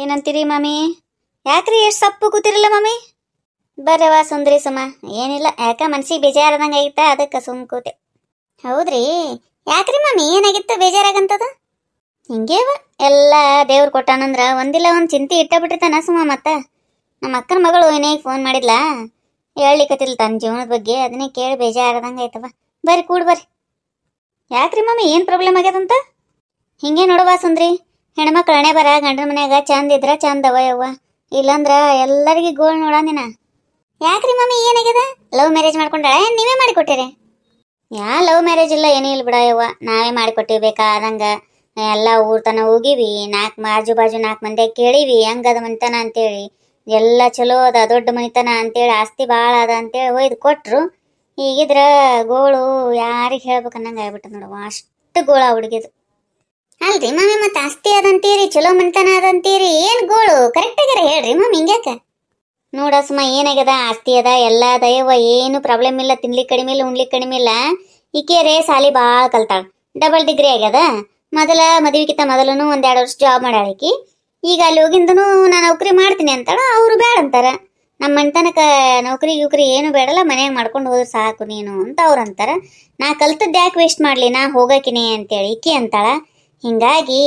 ಏನಂತೀರಿ ಮಾಮಿ? ಯಾಕ್ರಿ ಎಷ್ಟು ಸಪ್ಪು ಕೂತಿರಲ್ಲ ಮಾಮಿ? ಬರ್ರವ ಸುಂದ್ರಿ ಸುಮ. ಏನಿಲ್ಲ, ಯಾಕ ಮನ್ಸಿಗೆ ಬೇಜಾರದಂಗೆ ಆಗಿತ್ತ, ಅದಕ್ಕೆ ಸುಮ್ ಕೂತೆ. ಹೌದ್ರಿ? ಯಾಕ್ರಿ ಮಾಮಿ, ಏನಾಗಿತ್ತು ಬೇಜಾರಾಗಂತದ? ಹಿಂಗೇವ ಎಲ್ಲ ದೇವ್ರು ಕೊಟ್ಟಾನಂದ್ರ ಒಂದಿಲ್ಲ ಒಂದು ಚಿಂತೆ ಇಟ್ಟ ಬಿಟ್ಟಿರ್ತಾನ ಸುಮ. ಮತ್ತೆ ನಮ್ಮ ಅಕ್ಕನ ಮಗಳು ಏನೇ ಫೋನ್ ಮಾಡಿದ್ಲಾ, ಹೇಳಿಕತ್ತಿಲ್ಲ ತನ್ನ ಜೀವನದ ಬಗ್ಗೆ. ಅದನ್ನೇ ಕೇಳಿ ಬೇಜಾರದಂಗೆ ಆಯ್ತವ. ಬರ್ರಿ ಕೂಡ್ ಬರ್ರಿ. ಯಾಕ್ರಿ ಮಾಮಿ, ಏನು ಪ್ರಾಬ್ಲಮ್ ಆಗ್ಯದಂತ? ಹಿಂಗೆ ನೋಡವಾ ಸುಂದ್ರಿ, ಹೆಣ್ಮಕ್ಳು ಹಣೆ ಬರ ಗಂಡನ ಮನ್ಯಾಗ ಚಂದ ಇದ್ರ ಚಂದವ ಯವ್ವ, ಇಲ್ಲಂದ್ರ ಎಲ್ಲರಿಗೂ ಗೋಳ್ ನೋಡಂದಿನ. ಯಾಕ್ರಿ ಮಮ್ಮಿ, ಏನಾಗ್ಯದ? ಲವ್ ಮ್ಯಾರೇಜ್ ಮಾಡ್ಕೊಂಡಾಳ, ನೀವೇ ಮಾಡಿಕೊಟ್ಟಿರಿ? ಯಾ ಲವ್ ಮ್ಯಾರೇಜ್ ಇಲ್ಲ, ಏನೂ ಇಲ್ಲ ಬಿಡ ಯವ್ವ, ನಾವೇ ಮಾಡಿಕೊಟ್ಟಿರ್ಬೇಕಾದಂಗ. ಎಲ್ಲ ಊರ್ ತನ ಹೋಗಿವಿ, ಆಜು ಬಾಜು 4 ಮಂದಿ ಕೇಳಿವಿ ಹೆಂಗದ ಮನಿತನ ಅಂತೇಳಿ. ಎಲ್ಲ ಚಲೋ ಅದ, ದೊಡ್ಡ ಮನಿತನ ಅಂತೇಳಿ, ಆಸ್ತಿ ಭಾಳ ಅದ ಅಂತೇಳಿ ಒಯ್ದು ಕೊಟ್ರು. ಈಗಿದ್ರ ಗೋಳು ಯಾರಿಗೆ ಹೇಳ್ಬೇಕನ್ನಂಗೆ ಆಗ್ಬಿಟ್ಟ ನೋಡವ್ವ, ಅಷ್ಟು ಗೋಳ ಹುಡುಗಿದು. ಅಲ್ರಿ ಮಮ್ಮಿ, ಮತ್ತೆ ಆಸ್ತಿ ಅದಂತೀರಿ, ಚಲೋ ಮನಿತನ ಅದಂತೀರಿ, ಏನು ಗೋಳು ಕರೆಕ್ಟ್ ಆಗ್ಯಾರ ಹೇಳ್ರಿ ಮಮ್ಮಿ. ಹಿಂಗ್ಯಾಕ ನೋಡ ಸುಮ್ಮ, ಏನಾಗ್ಯದ? ಆಸ್ತಿ ಅದ, ಎಲ್ಲ ದಯವ, ಏನು ಪ್ರಾಬ್ಲಮ್ ಇಲ್ಲ, ತಿನ್ಲಿಕ್ಕೆ ಕಡಿಮೆ ಇಲ್ಲ, ಉಣ್ಲಿಕ್ಕೆ ಕಡಿಮೆ ಇಲ್ಲ. ಈಕೆರೇ ಸಾಲಿ ಭಾಳ ಕಲ್ತಾಳ, ಡಬಲ್ ಡಿಗ್ರಿ ಆಗ್ಯದ. ಮೊದಲ ಮದುವೆಗಿಂತ ಮೊದಲು 1-2 ವರ್ಷ ಜಾಬ್ ಮಾಡಾಳಿಕಿ. ಈಗ ಅಲ್ಲಿ ಹೋಗಿಂದನು ನಾ ನೌಕರಿ ಮಾಡ್ತೀನಿ ಅಂತಾಳ, ಅವರು ಬೇಡ ಅಂತಾರ. ನಮ್ಮ ಮನಿತನಕ ನೌಕರಿ ಗಿವ್ಕರಿ ಏನು ಬೇಡಲ್ಲ, ಮನ್ಯಾಗ ಮಾಡ್ಕೊಂಡು ಹೋದ್ರೆ ಸಾಕು ನೀನು ಅಂತ ಅವ್ರು ಅಂತಾರ. ನಾ ಕಲ್ತದ್ದು ಯಾಕೆ ವೇಸ್ಟ್ ಮಾಡಲಿ, ನಾ ಹೋಗಕಿನಿ ಅಂತೇಳಿ ಈಕಿ ಅಂತಾಳ. ಹಿಂಗಾಗಿ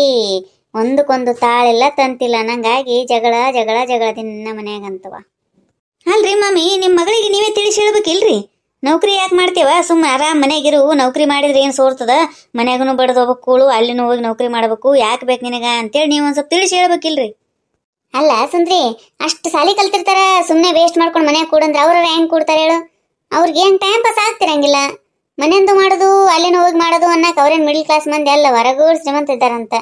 ಒಂದಕ್ಕೊಂದು ತಾಳೆಲ್ಲ ತಂತಿಲ್ಲ ನಂಗಾಗಿ ಜಗಳ ಜಗಳ ಜಗಳ ದಿನ ಮನ್ಯಾಗಂತವ. ಅಲ್ರಿ ಮಮ್ಮಿ, ನಿಮ್ಮ ಮಗಳಿಗೆ ನೀವೇ ತಿಳಿಸಿ ಹೇಳ್ಬೇಕಿಲ್ರಿ? ನೌಕರಿ ಯಾಕೆ ಮಾಡ್ತೇವ? ಸುಮ್ಮ ಆರಾಮ್ ಮನೆಗಿರು, ನೌಕರಿ ಮಾಡಿದ್ರೆ ಏನು ಸೋರ್ತದ, ಮನ್ಯಾಗೂ ಬಡ್ದು ಹೋಗ್ಬೇಕು, ಕೂಳು ಅಲ್ಲಿನೂ ಹೋಗಿ ನೌಕರಿ ಮಾಡ್ಬೇಕು, ಯಾಕೆ ಬೇಕು ನಿನಗ ಅಂತೇಳಿ ನೀವು ಒಂದು ಸ್ವಲ್ಪ ತಿಳಿಸಿ ಹೇಳ್ಬೇಕಿಲ್ರಿ? ಅಲ್ಲ ಸುಂದ್ರಿ, ಅಷ್ಟು ಸಾಲಿ ಕಲ್ತಿರ್ತಾರ, ಸುಮ್ಮನೆ ವೇಸ್ಟ್ ಮಾಡ್ಕೊಂಡು ಮನ್ಯಾಗ ಕೂಡಂದ್ರೆ ಅವ್ರ ಹೆಂಗೆ ಕೂಡ್ತಾರೆ ಹೇಳು? ಅವ್ರಿಗೆ ಏನು ಟೈಮ್ ಪಾಸ್ ಆಗ್ತಿರಂಗಿಲ್ಲ. ಮನೆಯಂದು ಮಾಡೋದು ಅಲ್ಲಿನ ಹೋಗಿ ಮಾಡೋದು ಅನ್ನಕ್ಕೆ ಅವ್ರೇನು ಮಿಡ್ಲ್ ಕ್ಲಾಸ್ ಮಂದಿ ಅಲ್ಲ, ಹೊರಗೂ ಶ್ರೀಮಂತ ಇದ್ದಾರಂತ.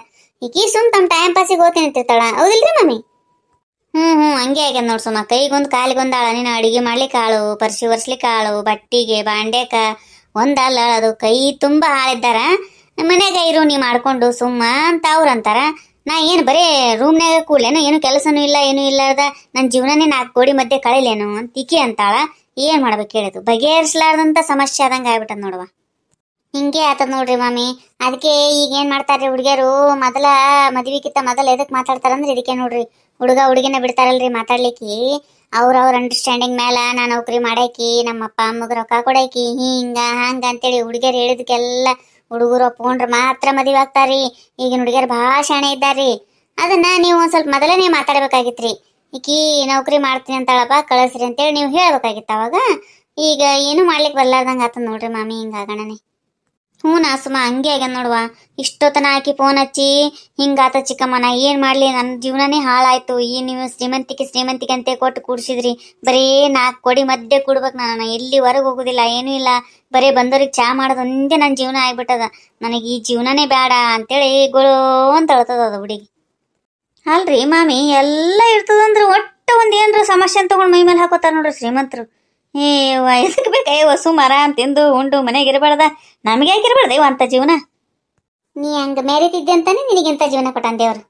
ಈಕಿ ಸುಮ್ ತಮ್ಮ ಟೈಮ್ ಪಾಸಿಗೆ ಹೋಗ್ತೀನಿ ಅಂತಿರ್ತಾಳ, ಹೌದಿಲ್ರಿ ಮಮ್ಮಿ? ಹಂಗೆ ಆಗ್ಯದ ನೋಡ್ ಸುಮ್ಮ. ಕೈಗೊಂದು ಕಾಲಿಗೊಂದು ಆಳ, ನೀನು ಅಡಿಗೆ ಮಾಡ್ಲಿಕ್ಕೆ ಆಳು, ಪರಿಸಿ ಒರ್ಸ್ಲಿಕ್ಕೆ ಆಳು, ಬಟ್ಟಿಗೆ ಬಾಂಡ್ಯಾಕ ಒಂದಲ್ಲ ಅದು, ಕೈ ತುಂಬ ಆಳಿದ್ದಾರ. ಮನ್ಯಾಗ ಇರು ನೀ ಮಾಡ್ಕೊಂಡು ಸುಮ್ಮ ಅಂತ ಅವ್ರು ಅಂತಾರ. ನಾ ಏನು ಬರೇ ರೂಮ್ನಾಗ ಕೂಡ್ಲೇನು, ಏನು ಕೆಲಸನೂ ಇಲ್ಲ ಏನೂ ಇಲ್ಲಾರ್ದ ನನ್ನ ಜೀವನನೇ 4 ಗೋಡಿ ಮಧ್ಯೆ ಕಳಿಲೇನು ಅಂತ ಈಕಿ ಅಂತಾಳ. ಏನು ಮಾಡ್ಬೇಕು ಹೇಳಿದು? ಬಗೆಹರಿಸಲಾರ್ದಂಥ ಸಮಸ್ಯೆ ಆದಂಗೆ ಆಗ್ಬಿಟ್ಟದ ನೋಡುವ. ಹಿಂಗೆ ಆತದ ನೋಡ್ರಿ ಮಾಮಿ. ಅದಕ್ಕೆ ಈಗ ಏನು ಮಾಡ್ತಾರ್ರಿ ಹುಡುಗಿಯರು, ಮೊದಲ ಮದುವೆಗಿಂತ ಮೊದಲು ಎದಕ್ಕೆ ಮಾತಾಡ್ತಾರಂದ್ರೆ ಇದಕ್ಕೆ ನೋಡ್ರಿ. ಹುಡುಗ ಹುಡುಗಿನ ಬಿಡ್ತಾರಲ್ರಿ ಮಾತಾಡ್ಲಿಕ್ಕೆ, ಅವ್ರ ಅಂಡರ್ಸ್ಟ್ಯಾಂಡಿಂಗ್ ಮೇಲೆ ನಾ ನೌಕರಿ ಮಾಡಾಕಿ, ನಮ್ಮ ಅಪ್ಪ ಅಮ್ಮಗೆ ರೊಕ್ಕ ಕೊಡಾಕಿ, ಹಿಂಗ ಹಂಗ ಅಂತೇಳಿ ಹುಡುಗಿಯರು ಹೇಳಿದಕ್ಕೆಲ್ಲ ಹುಡುಗರು ಒಪ್ಕೊಂಡ್ರೆ ಮಾತ್ರ ಮದುವೆ ಆಗ್ತಾರ್ರಿ. ಈಗಿನ ಹುಡುಗಿಯರು ಭಾಳ ಶಾಣೆ ಇದ್ದಾರ್ರಿ. ಅದನ್ನ ನೀವು ಒಂದು ಸ್ವಲ್ಪ ಮೊದಲನೇ ಮಾತಾಡ್ಬೇಕಾಗಿತ್ರಿ. ಈಕಿ ನೌಕರಿ ಮಾಡ್ತೀನಿ ಅಂತಾಳಪ್ಪ, ಕಳಿಸ್ರಿ ಅಂತೇಳಿ ನೀವು ಹೇಳ್ಬೇಕಾಗಿತ್ತು ಅವಾಗ. ಈಗ ಏನು ಮಾಡ್ಲಿಕ್ಕೆ ಬರ್ಲಾರ್ದಂಗೆ ಆತದ ನೋಡ್ರಿ ಮಾಮಿ, ಹಿಂಗಾಗಣನೆ. ನಾ ಸುಮ್ಮ ಹಂಗೆ ಆಗ್ಯಾನ ನೋಡುವ. ಇಷ್ಟೊತ್ತನ ಹಾಕಿ ಫೋನ್ ಹಚ್ಚಿ ಹಿಂಗಾತ ಚಿಕ್ಕಮ್ಮ, ನಾ ಏನು ಮಾಡಲಿ, ನನ್ನ ಜೀವನನೇ ಹಾಳಾಯ್ತು. ಈ ನೀವು ಶ್ರೀಮಂತಿಕೆ ಅಂತೆ ಕೊಟ್ಟು ಕೂಡ್ಸಿದ್ರಿ, ಬರೀ 4 ಕೋಡಿ ಮಧ್ಯೆ ಕೂಡ್ಬೇಕು. ನಾನು ಎಲ್ಲಿ ಹೊರಗೆ ಹೋಗೋದಿಲ್ಲ, ಏನೂ ಇಲ್ಲ, ಬರೀ ಬಂದವ್ರಿಗೆ ಚಾ ಮಾಡೋದು ಒಂದೇ ನನ್ನ ಜೀವನ ಆಗ್ಬಿಟ್ಟದ. ನನಗೆ ಈ ಜೀವನನೇ ಬೇಡ ಅಂತೇಳಿ ಗೊಳೋ ಅಂತ ಅಳ್ತದ ಅದು ಹುಡುಗಿ. ಅಲ್ರಿ ಮಾಮಿ, ಎಲ್ಲ ಇರ್ತದಂದ್ರೆ ಒಟ್ಟು ಒಂದು ಏನಾರ ಸಮಸ್ಯೆ ತಗೊಂಡು ಮೈ ಮೇಲೆ ಹಾಕೋತಾರ ನೋಡ್ರಿ ಶ್ರೀಮಂತರು. ಎದಕ್ಕೆ ಬೇಕಾಯ್ ವಸು ಮರ ತಿಂದು ಉಂಡು ಮನೆಗೆ ಇರಬಾರ್ದ? ನಮಗೆ ಯಾಕೆ ಇರಬಾರ್ದು ಅಂತ ಜೀವನ? ನೀ ಹಂಗೆ ಮೆರೀತಿದ್ದೆ ಅಂತಾನೆ ನಿನಗೆಂತ ಜೀವನ ಕೊಟ್ಟಾನ ದೇವ್ರು.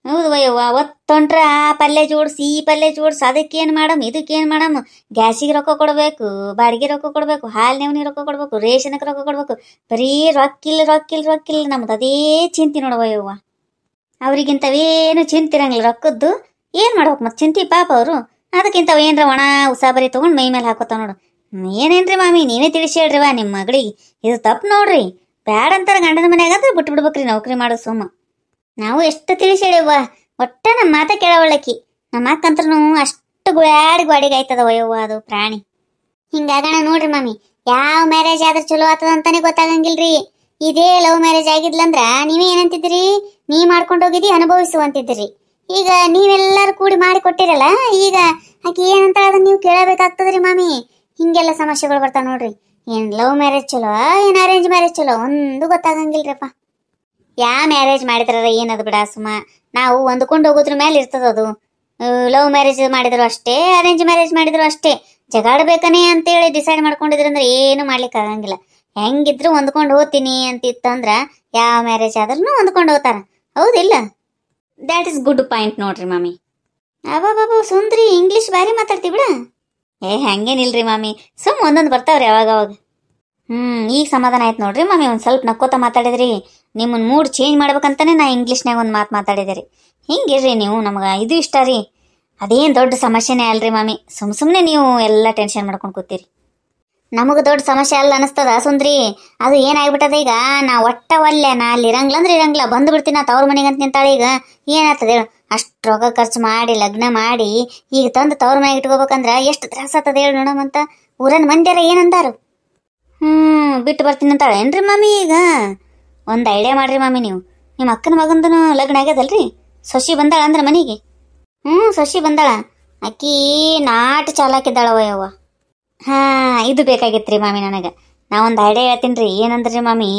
ಹೌದು ವಯ್ಯವ್ವ, ಒತ್ತೊಂಟ್ರ ಆ ಪಲ್ಯ ಜೋಡಿಸಿ ಈ ಪಲ್ಯ ಜೋಡಿಸಿ ಅದಕ್ಕೇನು ಮಾಡಮ್ ಇದಕ್ಕೇನು ಮಾಡಮ್, ಗ್ಯಾಸಿಗೆ ರೊಕ್ಕ ಕೊಡಬೇಕು, ಬಾಡಿಗೆ ರೊಕ್ಕ ಕೊಡಬೇಕು, ಹಾಲಿನವನಿಗೆ ರೊಕ್ಕ ಕೊಡಬೇಕು, ರೇಷನ್ಗೆ ರೊಕ್ಕ ಕೊಡಬೇಕು, ಬರೀ ರೊಕ್ಕಿಲ್ಲ ನಮ್ದು ಅದೇ ಚಿಂತೆ ನೋಡವಯ್ಯವ್ವ. ಅವ್ರಿಗಿಂತವೇನು ಚಿಂತಿರಂಗಿಲ್ಲ ರೊಕ್ಕದ್ದು. ಏನು ಮಾಡ್ಬೇಕು ಮತ್ತೆ ಚಿಂತೆ ಪಾಪ ಅವರು. ಅದಕ್ಕಿಂತ ಏನರ ಒಣ ಉಸಾಬರಿ ತೊಗೊಂಡು ಮೈ ಮೇಲೆ ಹಾಕೋತಾವ ನೋಡು. ಏನೇನ್ರಿ ಮಾಮಿ, ನೀವೇ ತಿಳಿಸಿ ಹೇಳ್ರಿವ ನಿಮ್ಮ ಮಗಳಿಗೆ. ಇದು ತಪ್ಪು ನೋಡ್ರಿ. ಬ್ಯಾಡ ಅಂತಾರ ಗಂಡನ ಮನ್ಯಾಗಂದ್ರೆ ಬಿಟ್ಟು ಬಿಡ್ಬೇಕ್ರಿ ನೌಕರಿ ಮಾಡೋದು ಸುಮ್ಮ. ನಾವು ಎಷ್ಟು ತಿಳಿಸಿ ಹೇಳಿವ್ವ, ಒಟ್ಟ ನಮ್ಮ ಮಾತ ಕೇಳವಳ್ಳಕಿ. ನಮ್ಮ ಅಕ್ಕಂತ್ರೂ ಅಷ್ಟು ಗುಳಾಡಿ ಗಾಡಿಗೆ ಆಯ್ತದ ವಯವ್ವ, ಅದು ಪ್ರಾಣಿ. ಹಿಂಗಾಗಣ ನೋಡ್ರಿ ಮಾಮಿ. ಯಾವ ಮ್ಯಾರೇಜ್ ಆದ್ರೆ ಚಲೋ ಆಗ್ತದ ಅಂತಾನೆ ಗೊತ್ತಾಗಂಗಿಲ್ರಿ. ಇದೇ ಲವ್ ಮ್ಯಾರೇಜ್ ಆಗಿದ್ಲಂದ್ರ ನೀವೇ ಏನಂತಿದ್ರಿ, ನೀ ಮಾಡ್ಕೊಂಡು ಹೋಗಿದ್ದಿ ಅನುಭವಿಸು ಅಂತಿದ್ರಿ. ಈಗ ನೀವೆಲ್ಲರೂ ಕೂಡಿ ಮಾಡಿ ಕೊಟ್ಟಿರಲ್ಲ, ಈಗ ಆಕೆ ಏನಂತ ಅದನ್ನ ನೀವು ಕೇಳಬೇಕಾಗ್ತದ್ರಿ ಮಾಮಿ. ಹಿಂಗೆಲ್ಲ ಸಮಸ್ಯೆಗಳು ಬರ್ತಾವ ನೋಡ್ರಿ. ಏನು ಲವ್ ಮ್ಯಾರೇಜ್ ಚಲೋ, ಏನು ಅರೇಂಜ್ ಮ್ಯಾರೇಜ್ ಚಲೋ, ಒಂದು ಗೊತ್ತಾಗಂಗಿಲ್ರಪ್ಪ. ಯಾ ಮ್ಯಾರೇಜ್ ಮಾಡಿದ್ರ ಏನದು ಬಿಡ ಸುಮ್ಮ. ನಾವು ಹೊಂದ್ಕೊಂಡು ಹೋಗೋದ್ರ ಮೇಲೆ ಇರ್ತದ ಅದು. ಲವ್ ಮ್ಯಾರೇಜ್ ಮಾಡಿದ್ರು ಅಷ್ಟೇ, ಅರೇಂಜ್ ಮ್ಯಾರೇಜ್ ಮಾಡಿದ್ರು ಅಷ್ಟೇ. ಜಗಾಡ್ಬೇಕನೇ ಅಂತೇಳಿ ಡಿಸೈಡ್ ಮಾಡ್ಕೊಂಡಿದ್ರಂದ್ರೆ ಏನು ಮಾಡ್ಲಿಕ್ಕೆ ಆಗಂಗಿಲ್ಲ. ಹೆಂಗಿದ್ರು ಹೊಂದ್ಕೊಂಡು ಹೋಗ್ತೀನಿ ಅಂತಿತ್ತಂದ್ರ ಯಾವ ಮ್ಯಾರೇಜ್ ಆದ್ರೂ ಹೊಂದ್ಕೊಂಡು ಹೋಗ್ತಾರ, ಹೌದಿಲ್ಲ? ದ್ಯಾಟ್ ಇಸ್ ಗುಡ್ ಪಾಯಿಂಟ್ ನೋಡ್ರಿ ಮಾಮಿ. ಅಬ್ಬಾಬಾಬು ಸುಂದ್ರಿ, ಇಂಗ್ಲೀಷ್ ಬಾರಿ ಮಾತಾಡ್ತಿ ಬಿಡ. ಹಂಗೇನಿಲ್ರಿ ಮಾಮಿ, ಸುಮ್ ಒಂದೊಂದು ಬರ್ತಾವ್ರಿ ಅವಾಗ. ಈಗ ಸಮಾಧಾನ ಆಯ್ತು ನೋಡ್ರಿ ಮಾಮಿ. ಒಂದು ಸ್ವಲ್ಪ ನಕ್ಕೋತ ಮಾತಾಡಿದ್ರಿ. ನಿಮ್ಮನ್ನ ಮೂಡ್ ಚೇಂಜ್ ಮಾಡ್ಬೇಕಂತಾನೆ ನಾ ಇಂಗ್ಲೀಷ್ನಾಗ ಒಂದು ಮಾತು ಮಾತಾಡಿದೆ ರೀ. ಹಿಂಗಿರ್ರಿ ನೀವು, ನಮ್ಗೆ ಇದು ಇಷ್ಟ ರೀ. ಅದೇನು ದೊಡ್ಡ ಸಮಸ್ಯೆನೇ ಅಲ್ರಿ ಮಾಮಿ, ಸುಮ್ಮನೆ ನೀವು ಎಲ್ಲ ಟೆನ್ಷನ್ ಮಾಡ್ಕೊಂಡು ಕೂತೀರಿ. ನಮಗೆ ದೊಡ್ಡ ಸಮಸ್ಯೆ ಅಲ್ಲ ಅನಿಸ್ತದ ಸುಂದ್ರಿ. ಅದು ಏನಾಗ್ಬಿಟ್ಟದ ಈಗ, ನಾ ಒಟ್ಟವಲ್ಲೆ, ನಾ ಅಲ್ಲಿ ಇರಂಗಿಲ್ಲ ಅಂದ್ರೆ ಇರಂಗಿಲ್ಲ, ಬಂದು ಬಿಡ್ತೀನಿ ನಾ ತವ್ರ ಮನೆಗೆ ಅಂತ ನಿಂತಾಳೆ. ಈಗ ಏನಾಗ್ತದೆ ಹೇಳು, ಅಷ್ಟು ರೊಕ್ಕ ಖರ್ಚು ಮಾಡಿ ಲಗ್ನ ಮಾಡಿ ಈಗ ತಂದು ತವ್ರ ಮನೆಗೆ ಇಟ್ಕೋಬೇಕಂದ್ರ ಎಷ್ಟು ತ್ರಾಸ ಆಗ್ತದ ಹೇಳು ನೋಡಮಂತ. ಊರನ್ ಮಂದ್ಯಾರ ಏನಂದಾರು? ಬಿಟ್ಟು ಬರ್ತೀನಿ ಅಂತಾಳೆ ಏನ್ರಿ ಮಾಮಿ? ಈಗ ಒಂದು ಐಡಿಯಾ ಮಾಡ್ರಿ ಮಾಮಿ ನೀವು. ನಿಮ್ಮ ಅಕ್ಕನ ಮಗಂದನು ಲಗ್ನ ಆಗ್ಯದಲ್ರಿ, ಸೊಸಿ ಬಂದಾಳ ಅಂದ್ರೆ ಮನೆಗೆ? ಸೊಸಿ ಬಂದಾಳ. ಅಕ್ಕಿ ನಾಟ್ ಚಾಲಾಕಿದ್ದಾಳವ ಯವ್ವ. ಇದು ಬೇಕಾಗಿತ್ರಿ ಮಾಮಿ ನನಗೆ. ನಾ ಒಂದು ಐಡಿಯಾ ಹೇಳ್ತೀನಿ ರೀ. ಏನಂದ್ರಿ ಮಾಮಿ,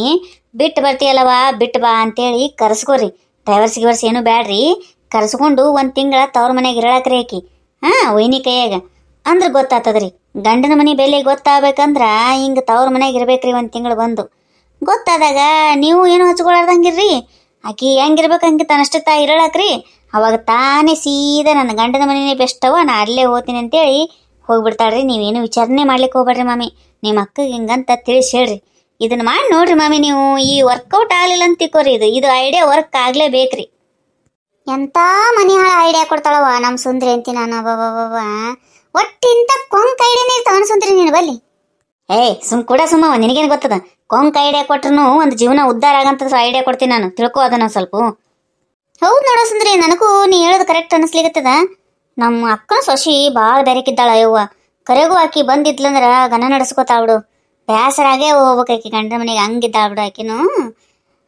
ಬಿಟ್ಟು ಬರ್ತೀಯಲ್ಲವ, ಬಿಟ್ಟು ಬಾ ಅಂತೇಳಿ ಕರ್ಸ್ಕೋರಿ. ಡ್ರೈವರ್ಸ್ ಗಿವರ್ಸ್ ಏನು ಬ್ಯಾಡ್ರಿ, ಕರ್ಸ್ಕೊಂಡು 1 ತಿಂಗಳ ತವ್ರ ಮನೆಗೆ ಇರಳಾಕ್ರಿ ಆಕಿ. ಒಯ್ನಿ ಕೈಯಾಗ ಅಂದ್ರೆ ಗೊತ್ತಾಗ್ತದ್ರಿ. ಗಂಡನ ಮನೆ ಬೆಲೆ ಗೊತ್ತಾಗ್ಬೇಕಂದ್ರ ಹಿಂಗೆ ತವ್ರ ಮನೆಗೆ ಇರ್ಬೇಕ್ರಿ 1 ತಿಂಗಳು ಬಂದು. ಗೊತ್ತಾದಾಗ ನೀವು ಏನು ಹಚ್ಕೊಳಾರ್ದಂಗಿರ್ರಿ. ಆಕಿ ಹೆಂಗಿರ್ಬೇಕು ಹಂಗೆ ತನ್ನಷ್ಟಕ್ಕೆ ತಾ ಇರಳಾಕ್ರಿ. ಅವಾಗ ತಾನೇ ಸೀದಾ ನನ್ನ ಗಂಡನ ಮನೆಯೇ ಬೆಸ್ಟವ, ನಾ ಅಲ್ಲೇ ಹೋಗ್ತೀನಿ ಅಂತೇಳಿ ಹೋಗ್ಬಿಡ್ತಾಳ್ರಿ. ನೀವೇನು ವಿಚಾರಣೆ ಮಾಡ್ಲಿಕ್ಕೆ ಹೋಗ್ಬೇಡ್ರಿ ಮಾಮಿ. ನಿಮ್ಮ ಅಕ್ಕಗೆ ಹಿಂಗಂತ ತಿಳಿಸಿ ಹೇಳ್ರಿ. ಇದನ್ನ ಮಾಡಿ ನೋಡ್ರಿ ಮಾಮಿ ನೀವು. ಈ ವರ್ಕೌಟ್ ಆಗ್ಲಿಲ್ಲ ಅಂತ ತಿಕ್ಕೋರಿ, ಇದು ಐಡಿಯಾ ವರ್ಕ್ ಆಗ್ಲೇಬೇಕ್ರಿ. ಎಂತ ಮನಿ ಹಾಳ ಐಡಿಯಾ ಕೊಡ್ತಾಳವ ನಮ್ಮ ಸುಂದ್ರಿ ಅಂತೀನಿ ನಾನು. ಒಟ್ಟಿಂತ ಕೊಂಕ್ ಐಡಿಯಾನೇ ಇರ್ತಾವ ಸುಂದ್ರಿ ನೀನು ಬಲ್ಲಿ. ಕೂಡ ಸುಮ್ಮ ನಿನಗೇನು ಗೊತ್ತದ? ಕೊಂಕ್ ಐಡಿಯಾ ಕೊಟ್ರು ಒಂದು ಜೀವನ ಉದ್ಧಾರ ಆಗಂತ ಐಡಿಯಾ ಕೊಡ್ತೀನಿ ನಾನು, ತಿಳ್ಕೊ ಅದನ್ನ ಸ್ವಲ್ಪ. ಹೌದು ನೋಡೋ ಸುಂದ್ರಿ, ನನಗೂ ನೀ ಹೇಳೋದು ಕರೆಕ್ಟ್ ಅನಿಸ್ಲಿಗತ್ತದ. ನಮ್ಮ ಅಕ್ಕನ ಸೊಸಿ ಭಾಳ ಬೆರಕಿದ್ದಾಳ ಯವ್ವ. ಕರೆಗೂ ಆಕಿ ಬಂದಿದ್ಲಂದ್ರ ಗನ ನಡೆಸ್ಕೊತಾಳ್ಬಿಡು. ಬೇಸರಾಗೇ ಹೋಗ್ಬೇಕು ಆಕಿ ಗಂಡನ ಮನೆಗೆ, ಹಂಗಿದ್ದಾಳ ಬಿಡು ಆಕಿನು.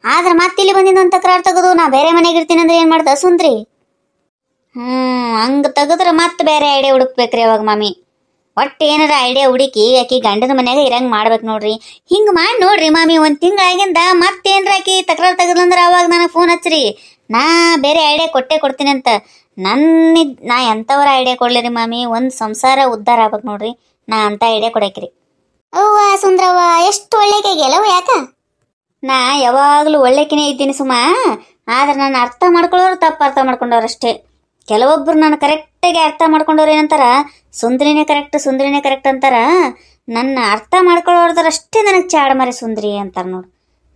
ಆದ್ರೆ ಮತ್ತೆ ಇಲ್ಲಿ ಬಂದಿದ್ದು ತಕರಾರು ತೆಗೆದು ನಾ ಬೇರೆ ಮನೆಗೆ ಇರ್ತೀನಿ ಅಂದ್ರೆ ಏನು ಮಾಡ್ದ ಸುಂದ್ರಿ? ಹಂಗೆ ತೆಗೆದ್ರೆ ಮತ್ತೆ ಬೇರೆ ಐಡಿಯಾ ಹುಡುಕ್ಬೇಕ್ರಿ ಅವಾಗ ಮಾಮಿ. ಒಟ್ಟು ಏನಾರ ಐಡಿಯಾ ಹುಡುಕಿ ಆಕಿ ಗಂಡನ ಮನ್ಯಾಗ ಇರಂಗೆ ಮಾಡ್ಬೇಕು ನೋಡ್ರಿ. ಹಿಂಗೆ ಮಾಡಿ ನೋಡ್ರಿ ಮಾಮಿ. 1 ತಿಂಗಳಾಗಿಂದ ಮತ್ತೇನ್ರ ಆಕಿ ತಕರಾರು ತೆಗೆದ್ಲಂದ್ರೆ ಅವಾಗ ನನಗೆ ಫೋನ್ ಹಚ್ಚ್ರಿ. ನಾ ಬೇರೆ ಐಡಿಯಾ ಕೊಡ್ತೀನಿ ಅಂತ. ನಾ ಎಂಥವ್ರ ಐಡಿಯಾ ಕೊಡ್ಲಿರಿ ಮಾಮಿ, ಒಂದು ಸಂಸಾರ ಉದ್ಧಾರ ಆಗ್ಬೇಕು ನೋಡ್ರಿ. ನಾ ಅಂತ ಐಡಿಯಾ ಕೊಡಕ್ರಿ. ಅವ್ವ ಸುಂದ್ರವ್ವ, ಎಷ್ಟು ಒಳ್ಳೆಕೆಗೆಲ್ಲವ ಯಾಕ? ನಾ ಯಾವಾಗಲೂ ಒಳ್ಳೆಕಿನೇ ಇದ್ದೀನಿ ಸುಮ್ಮ. ಆದ್ರೆ ನಾನು ಅರ್ಥ ಮಾಡ್ಕೊಳ್ಳೋರು ತಪ್ಪು ಅರ್ಥ ಮಾಡ್ಕೊಂಡವ್ರಷ್ಟೇ. ಕೆಲವೊಬ್ರು ನಾನು ಕರೆಕ್ಟಾಗಿ ಅರ್ಥ ಮಾಡ್ಕೊಂಡವ್ರು ಏನಂತಾರ, ಸುಂದ್ರಿನೇ ಕರೆಕ್ಟ್ ಅಂತಾರ. ನನ್ನ ಅರ್ಥ ಮಾಡ್ಕೊಳ್ಳೋರ್ದರಷ್ಟೇ ನನಗೆ ಚಾಡ ಮರೆ ಸುಂದ್ರಿ ಅಂತಾರ ನೋಡು.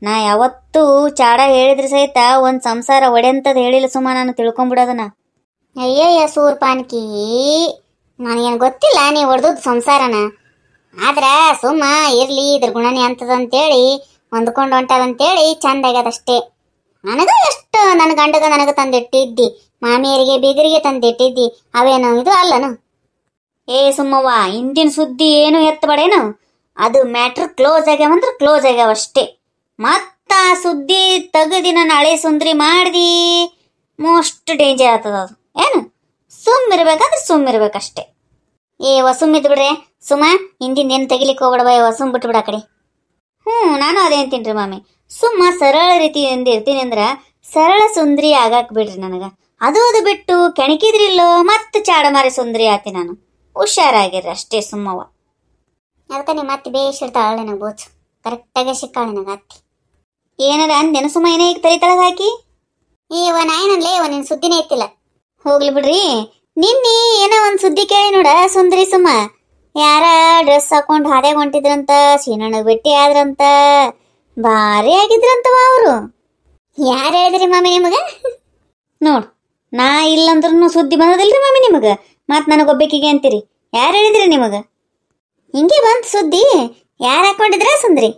ನಾ ಯಾವತ್ತೂ ಚಾಡ ಹೇಳಿದ್ರೆ ಸಹಿತ ಒಂದು ಸಂಸಾರ ಒಡೆಂತದ್ದು ಹೇಳಿಲ್ಲ ಸುಮ್ಮ, ನಾನು ತಿಳ್ಕೊಂಬಿಡೋದನ್ನ. ಅಯ್ಯಯ್ಯ ಸೂರ್ ಪಾನ್ಕಿ, ನನಗೇನು ಗೊತ್ತಿಲ್ಲ ನೀ ಹೊಡೆದದ್ದು ಸಂಸಾರನ. ಆದ್ರ ಸುಮ್ಮ ಇರ್ಲಿ, ಇದ್ರ ಗುಣನೇ ಅಂತದಂತೇಳಿ ಹೊಂದ್ಕೊಂಡು ಹೊಂಟದಂತೇಳಿ ಚಂದ ಆಗ್ಯದಷ್ಟೇ. ನನಗ ಎಷ್ಟು ನನ್ನ ಗಂಡಗ ನನಗೆ ತಂದಿಟ್ಟಿದ್ದಿ, ಮಾಮಿಯರಿಗೆ ಬೀಗರಿಗೆ ತಂದಿಟ್ಟಿದ್ದಿ, ಅವೇನು ಇದು ಅಲ್ಲನು? ಸುಮ್ಮವ್ವ, ಇಂದಿನ ಸುದ್ದಿ ಏನು ಎತ್ತಬೇಡೇನು. ಅದು ಮ್ಯಾಟ್ರ್ ಕ್ಲೋಸ್ ಆಗ್ಯಾವಂದ್ರೆ ಕ್ಲೋಸ್ ಆಗ್ಯಾವಷ್ಟೇ. ಮತ್ತ ಆ ಸುದ್ದಿ ತೆಗದಿ ನಾನು ಹಳೆ ಸುಂದ್ರಿ ಮಾಡ್ದಿ ಮೋಸ್ಟ್ ಡೇಂಜರ್ ಆಗ್ತದ. ಅದು ಏನು ಸುಮ್ಮಿರ್ಬೇಕಾದ್ರೆ ಸುಮ್ಮಿರ್ಬೇಕಷ್ಟೇ. ಸುಮ್ಮಿದ್ ಬಿಡ್ರೆ ಸುಮ್ಮ. ಹಿಂದಿಂದ ಏನು ತೆಗಿಲಿಕ್ಕೆ ಹೋಗ್ಬಿಡವ, ಸುಮ್ ಬಿಟ್ಬಿಡ ಕಡೆ. ನಾನು ಅದೇ ಅಂತೀನಿ ಮಾಮಿ. ಸುಮ್ಮ ಸರಳ ರೀತಿಯಿಂದ ಇರ್ತೀನಿ ಅಂದ್ರ ಸರಳ ಸುಂದ್ರಿ ಆಗಾಕ್ ಬಿಡ್ರಿ ನನಗೆ. ಅದು ಬಿಟ್ಟು ಕೆಣಕಿದ್ರಿಲ್ಲೋ ಮತ್ತೆ ಚಾಡಮಾರಿ ಸುಂದ್ರಿ ಆತಿ ನಾನು. ಹುಷಾರಾಗಿರ್ರಿ ಅಷ್ಟೇ ಸುಮ್ಮವ್ವ. ಅದಕ್ಕೆ ನಿಮ್ಮ ಅತ್ತಿ ಬೇಯಿಸಿರ್ತಾಳ ನನಗೆ ಬೋಚು, ಕರೆಕ್ಟಾಗೆ ಸಿಕ್ಕಾಳ ನನಗೆ ಅತ್ತಿ. ಏನಾರ ಅಂದೇನು ಸುಮ್ಮ, ಏನೇ ಈಗ ತಳಿತಳಗ ಹಾಕಿ? ನಾಯನಲ್ಲೇ ನಿನ್ನ ಸುದ್ದಿನೇ ಇತ್ತಿಲ್ಲ. ಹೋಗ್ಲಿ ಬಿಡ್ರಿ. ನಿನ್ನೆ ಏನೋ ಒಂದು ಸುದ್ದಿ ಕೇಳಿ ನೋಡ ಸುಂದ್ರಿ ಸುಮ್ಮ. ಯಾರ ಡ್ರೆಸ್ ಹಾಕೊಂಡು ಹಾದ್ಯಾಗ ಹೊಂಟಿದ್ರಂತ, ಸೀನಣ್ಣಗೆ ಭೇಟಿ ಆದ್ರಂತ, ಭಾರಿ ಆಗಿದ್ರಂತವ ಅವರು. ಯಾರು ಹೇಳಿದ್ರಿ ಮಾಮಿ ನಿಮಗೆ? ನೋಡು, ನಾ ಇಲ್ಲಂದ್ರೂ ಸುದ್ದಿ ಬಂದದಿಲ್ರಿ ಮಾಮಿ ನಿಮಗೆ. ಮತ್ತು ನನಗೊಬ್ಬಕಿಗೆ ಅಂತೀರಿ. ಯಾರು ಹೇಳಿದ್ರಿ ನಿಮಗೆ? ಹಿಂಗೆ ಬಂತು ಸುದ್ದಿ. ಯಾರು ಹಾಕೊಂಡಿದ್ರ ಸುಂದ್ರಿ?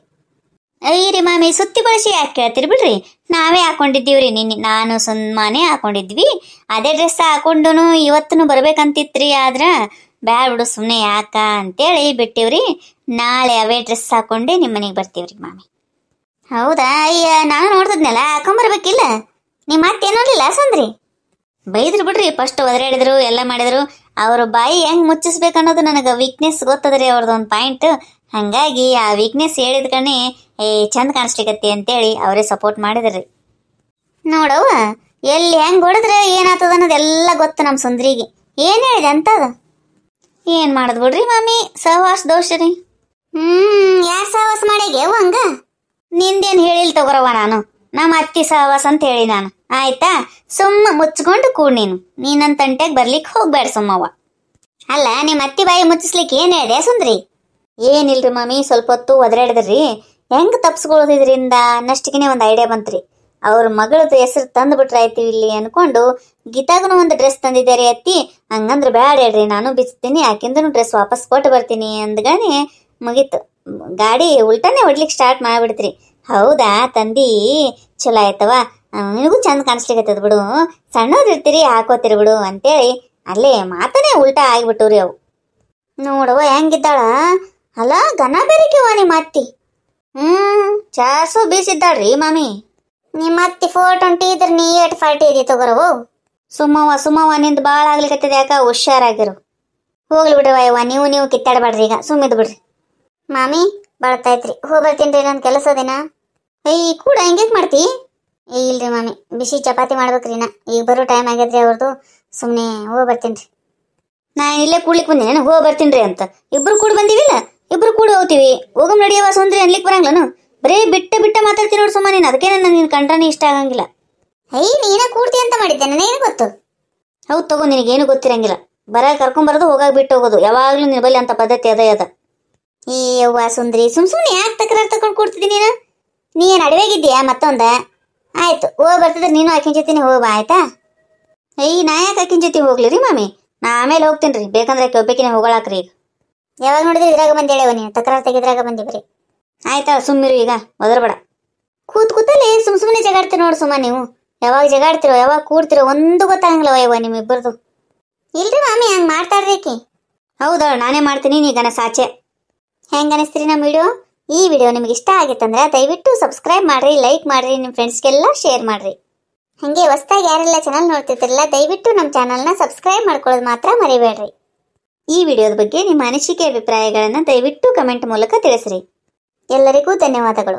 ಅಯ್ಯರಿ ಮಾಮಿ, ಸುತ್ತಿ ಬಳಸಿ ಯಾಕೆ ಕೇಳ್ತೀರಿ ಬಿಡ್ರಿ. ನಾವೇ ಹಾಕೊಂಡಿದ್ದೀವ್ರಿ ನಿನ್ನೆ, ನಾನು ಸುಮ್ಮನೆ ಹಾಕೊಂಡಿದ್ವಿ. ಅದೇ ಡ್ರೆಸ್ ಹಾಕೊಂಡು ಇವತ್ತೂ ಬರ್ಬೇಕಂತಿತ್ರಿ. ಆದ್ರ ಬ್ಯಾಡ ಬಿಡು ಸುಮ್ಮನೆ ಯಾಕ ಅಂತೇಳಿ ಬಿಟ್ಟಿವ್ರಿ. ನಾಳೆ ಅವೇ ಡ್ರೆಸ್ ಹಾಕೊಂಡೆ ನಿಮ್ಮ ಮನೆಗೆ ಬರ್ತೀವ್ರಿ ಮಾಮಿ. ಹೌದಾ? ಅಯ್ಯ, ನಾನು ನೋಡ್ತಿದ್ನಲ್ಲ, ಹಾಕೊಂಬರ್ಬೇಕಿಲ್ಲ. ನಿಮ್ಮ ಮತ್ತೆ ನೋಡ್ಲಿಲ್ಲ ಸುಂದ್ರಿ? ಬೈದ್ರು ಬಿಡ್ರಿ. ಫಸ್ಟ್ ಒದರಾಡಿದ್ರು, ಎಲ್ಲ ಮಾಡಿದ್ರು. ಅವ್ರ ಬಾಯಿ ಹೆಂಗೆ ಮುಚ್ಚಿಸ್ಬೇಕನ್ನೋದು ನನಗೆ ವೀಕ್ನೆಸ್ ಗೊತ್ತದ್ರಿ, ಅವ್ರದ್ದು ಒಂದು ಪಾಯಿಂಟ್. ಹಾಗಾಗಿ ಆ ವೀಕ್ನೆಸ್ ಹೇಳಿದ ಕಣೆ ಚಂದ ಕಾಣಿಸ್ಲಿಕತ್ತಿ ಅಂತೇಳಿ ಅವರೇ ಸಪೋರ್ಟ್ ಮಾಡಿದ್ರಿ. ನೋಡವ್ವ, ಎಲ್ಲಿ ಹೆಂಗೆ ಹೊಡೆದ್ರೆ ಏನಾಗ್ತದ ಅನ್ನೋದೆಲ್ಲ ಗೊತ್ತು ನಮ್ಮ ಸುಂದ್ರಿಗೆ. ಏನು ಹೇಳಿದೆ ಅಂತದ? ಏನು ಮಾಡೋದು ಬಿಡ್ರಿ ಮಾಮಿ, ಸಹವಾಸ ದೋಷ ರೀ. ಯಾರು ಸಹವಾಸ ಮಾಡ್ಯಾಗೆ ಹಂಗ? ನಿಂದೇನು ಹೇಳಿಲ್ ತಗೋರವ. ನಾನು ನಮ್ಮ ಅತ್ತಿ ಸಹವಾಸ ಅಂತ ಹೇಳಿ ನಾನು. ಆಯ್ತಾ? ಸುಮ್ಮ ಮುಚ್ಕೊಂಡು ಕೂಡ್ ನೀನಂತ ತಂಟೆಗೆ ಬರ್ಲಿಕ್ಕೆ ಹೋಗ್ಬೇಡ ಸುಮ್ಮವ್ವ. ಅಲ್ಲ, ನಿಮ್ಮ ಅತ್ತಿ ಬಾಯಿ ಮುಚ್ಚಿಸ್ಲಿಕ್ಕೆ ಏನು ಹೇಳಿದೆ ಸುಂದ್ರಿ? ಏನಿಲ್ರಿ ಮಾಮಿ, ಸ್ವಲ್ಪ ಹೊತ್ತು ಒದರಾಡಿದ್ರಿ. ಹೆಂಗೆ ತಪ್ಸ್ಕೊಳ್ಳೋದ್ರಿಂದ ಅನ್ನಷ್ಟಿಗೆ ಒಂದು ಐಡಿಯಾ ಬಂತ್ರಿ. ಅವ್ರ ಮಗಳದ್ದು ಹೆಸರು ತಂದು ಬಿಟ್ರೆ ಆಯ್ತು ಇಲ್ಲಿ ಅನ್ಕೊಂಡು ಗೀತಾಗೂ ಒಂದು ಡ್ರೆಸ್ ತಂದಿದ್ದಾರೆ ಅತ್ತಿ. ಹಂಗಂದ್ರೆ ಬ್ಯಾಡ ಹೇಳ್ರಿ, ನಾನು ಬಿಚ್ತೀನಿ, ಆಕಿಂದನು ಡ್ರೆಸ್ ವಾಪಸ್ ಕೊಟ್ಟು ಬರ್ತೀನಿ ಅಂದ್ಗಾನೆ ಮುಗೀತು. ಗಾಡಿ ಉಲ್ಟಾನೇ ಹೊಡ್ಲಿಕ್ಕೆ ಸ್ಟಾರ್ಟ್ ಮಾಡಿಬಿಡ್ತ್ರಿ. ಹೌದಾ ತಂದಿ, ಚಲೋ ಆಯ್ತವ, ನಿನಗೂ ಚಂದ ಕಾಣಿಸ್ಲಿಕ್ಕತ್ತದ ಬಿಡು, ಸಣ್ಣವ್ರು ಇರ್ತೀರಿ ಹಾಕೋತಿರಿ ಬಿಡು ಅಂತೇಳಿ ಅಲ್ಲೇ ಮಾತನೇ ಉಲ್ಟಾ ಆಗಿಬಿಟ್ಟವ್ರಿ ಅವು. ನೋಡವ ಹೆಂಗಿದ್ದಾಳ, ಅಲ್ಲ ಗನ ಬೇರೆಕೆವ ನಿಮ್ಮ ಅತ್ತಿ. 420 ಇದ್ದಾಳ್ರಿ ಮಾಮಿ. ನಿಮ್ಮ ಅತ್ತಿ 420 ಇದ್ರೆ ನೀ 840 ಇದೆ ತಗೋರವು. ಸುಮ್ಮವ ನಿಂದು ಭಾಳ ಆಗ್ಲಿಕ್ಕತ್ತದ, ಯಾಕ ಹುಷಾರಾಗಿರು. ಹೋಗ್ಲಿ ಬಿಡ್ರವ ಯವ್ವ, ನೀವು ಕಿತ್ತಾಡಬೇಡ್ರಿ, ಈಗ ಸುಮ್ಮಿದ್ ಬಿಡ್ರಿ. ಮಾಮಿ ಬಳತೈತ್ರಿ, ಹೋಗಿ ಬರ್ತೀನಿ ನನ್ನ ಕೆಲಸ ದಿನ. ಕೂಡ ಹೆಂಗೇಕ್ ಮಾಡ್ತಿ? ಇಲ್ರಿ ಮಾಮಿ, ಬಿಸಿ ಚಪಾತಿ ಮಾಡ್ಬೇಕ್ರಿ ನಾ, ಈಗ ಬರೋ ಟೈಮ್ ಆಗ್ಯದ್ರಿ ಅವ್ರದ್ದು, ಸುಮ್ಮನೆ ಹೋಗಿ ಬರ್ತೀನಿ. ನಾ ಇಲ್ಲೇ ಕೂಡ್ಲಿಕ್ಕೆ ಬಂದಿನಿ, ಹೋಗಿ ಬರ್ತೀನಿ ಅಂತ. ಇಬ್ರು ಕೂಡ ಬಂದಿವಿಲ್ಲ, ಇಬ್ರು ಕೂಡ ಹೋಗ್ತೀವಿ. ಹೋಗಮ್ ನಡಿಯವ ಸುಂದ್ರಿ ಅನ್ಲಿಕ್ಕೆ ಬರಂಗ್ಲನು, ಬರೀ ಬಿಟ್ಟ ಮಾತಾಡ್ತೀನಿ ನೋಡು ಸುಮ್ಮ ನೀನು. ಅದಕ್ಕೆ ನೀನು ಕಂಡ್ರಾನೇ ಇಷ್ಟ ಆಗಂಗಿಲ್ಲ. ನೀನ ಕೂಡ್ತಿ ಅಂತ ಮಾಡಿದ್ದೆ, ನನಗೇನು ಗೊತ್ತು. ಹೌದು ತಗೋ, ನಿನಗೇನು ಗೊತ್ತಿರಂಗಿಲ್ಲ. ಕರ್ಕೊಂಬರೋದು ಹೋಗಾಗ ಬಿಟ್ಟು ಹೋಗೋದು, ಯಾವಾಗ್ಲೂ ನಿನ್ನ ಬಲ್ಲಿ ಅಂತ ಪದ್ಧತಿ ಅದೇ ಅದ. ಯವ್ವ ಸುಂದ್ರಿ, ಸುಮ್ಮನೆ ಯಾಕೆ ತಕರಾರು ತಗೊಂಡು ಕೂಡ್ತಿದ್ದೀನಿ ನೀನು? ನೀ ಏನು ಅಡವೆಗಿದ್ದೀಯಾ ಮತ್ತೊಂದ? ಆಯ್ತು, ಹೋಗಿ ಬರ್ತಿದ್ರೆ ನೀನು ಆಕಿನ ಜೊತೆನೇ ಹೋಗಿ ಬಾ ಆಯ್ತಾ? ನಾ ಯಾಕೆ ಆಕಿನ ಜೊತೆ ಹೋಗ್ಲಿ ರೀ ಮಾಮಿ, ನಾ ಆಮೇಲೆ ಹೋಗ್ತೀನಿ ರೀ, ಬೇಕಂದ್ರೆ ಆಕೆ ಒಬ್ಬಕಿನೇ ಹೋಗಳಾಕ್ರಿ. ಈಗ ಯಾವಾಗ ನೋಡಿದ್ರೆ ಇದ್ರಾಗ ಬಂದೇಳವ ನೀನು, ತಕರಾರು ತೆಗಿದ್ರಾಗ ಬಂದಿವ್ರಿ. ಆಯ್ತಾ ಸುಮ್ಮಿರು, ಈಗ ಒದರ್ಬೇಡ. ಕೂತಲ್ಲಿ ಸುಮ್ಮನೆ ಜಗಾಡ್ತೀರಿ ನೋಡು ಸುಮ್ಮ ನೀವು. ಯಾವಾಗ ಜಗಾಡ್ತಿರೋ ಯಾವಾಗ ಕೂಡ್ತಿರೋ ಒಂದು ಗೊತ್ತಾಗಂಗಿಲ್ಲವ ಯವ್ವ ನಿಮ್ಮಿಬ್ಬರದು. ಇಲ್ರಿ ಮಾಮಿ, ಹಂಗೆ ಮಾಡ್ತಾರ್ರಿ ಆಕಿ. ಹೌದಾ, ನಾನೇ ಮಾಡ್ತೀನಿ, ನೀಗನ ಸಾಚೆ. ಹೆಂಗೆ ಅನಿಸ್ತೀರಿ ನಮ್ಮ ವಿಡಿಯೋ? ಈ ವಿಡಿಯೋ ನಿಮ್ಗೆ ಇಷ್ಟ ಆಗಿತ್ತಂದ್ರೆ ದಯವಿಟ್ಟು ಸಬ್ಸ್ಕ್ರೈಬ್ ಮಾಡ್ರಿ, ಲೈಕ್ ಮಾಡ್ರಿ, ನಿಮ್ಮ ಫ್ರೆಂಡ್ಸ್ಗೆಲ್ಲ ಶೇರ್ ಮಾಡ್ರಿ. ಹಾಗೆ ಹೊಸದಾಗಿ ಯಾರೆಲ್ಲ ಚಾನಲ್ ನೋಡ್ತಿರ್ತಿರಲ್ಲ ದಯವಿಟ್ಟು ನಮ್ಮ ಚಾನಲ್ನ ಸಬ್ಸ್ಕ್ರೈಬ್ ಮಾಡ್ಕೊಳ್ಳೋದು ಮಾತ್ರ ಮರಿಬೇಡ್ರಿ. ಈ ವಿಡಿಯೋದ ಬಗ್ಗೆ ನಿಮ್ಮ ಅನಿಸಿಕೆ ಅಭಿಪ್ರಾಯಗಳನ್ನು ದಯವಿಟ್ಟು ಕಮೆಂಟ್ ಮೂಲಕ ತಿಳಿಸ್ರಿ. ಎಲ್ಲರಿಗೂ ಧನ್ಯವಾದಗಳು.